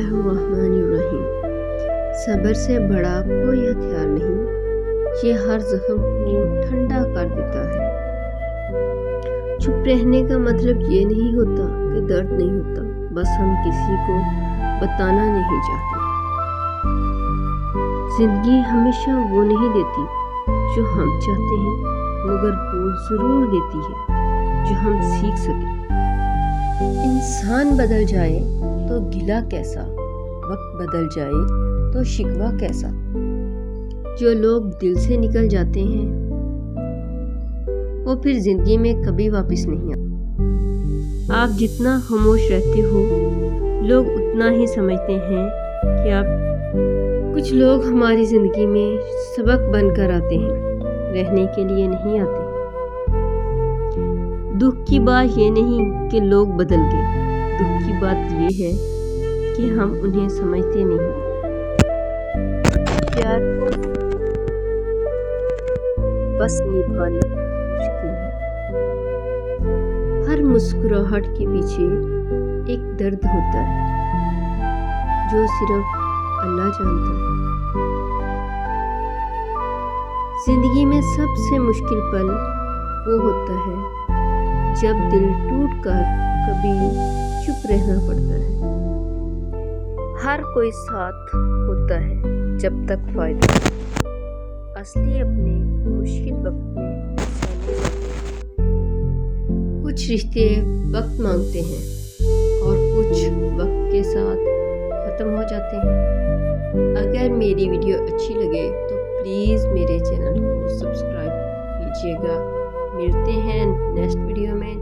बिस्मिल्लाहिर्रहमानिर्रहीम। सब्र से बड़ा कोई हथियार नहीं, ये हर जख्म को ठंडा कर देता है। चुप रहने का मतलब ये नहीं होता कि दर्द नहीं होता, बस हम किसी को बताना नहीं चाहते। जिंदगी हमेशा वो नहीं देती जो हम चाहते हैं, मगर वो ज़रूर देती है जो हम सीख सकें। इंसान बदल जाए तो गिला कैसा, वक्त बदल जाए तो शिकवा कैसा। जो लोग दिल से निकल जाते हैं वो फिर जिंदगी में कभी वापस नहीं आते। आप जितना खामोश रहते हो लोग उतना ही समझते हैं कि आप। कुछ लोग हमारी ज़िंदगी में सबक बनकर आते हैं, रहने के लिए नहीं आते। दुख की बात ये नहीं कि लोग बदल गए, दुख की बात ये है कि हम उन्हें समझते नहीं। प्यार को बस निभाना मुश्किल है। हर मुस्कुराहट के पीछे एक दर्द होता है जो सिर्फ अल्लाह जानता है। जिंदगी में सबसे मुश्किल पल वो होता है जब दिल टूटकर कभी चुप रहना पड़ता है। हर कोई साथ होता है जब तक फायदा, असली अपने मुश्किल वक्त में कुछ रिश्ते वक्त मांगते हैं और कुछ वक्त के साथ ख़त्म हो जाते हैं। अगर मेरी वीडियो अच्छी लगे तो प्लीज़ मेरे चैनल को सब्सक्राइब कीजिएगा। मिलते हैं नेक्स्ट वीडियो में।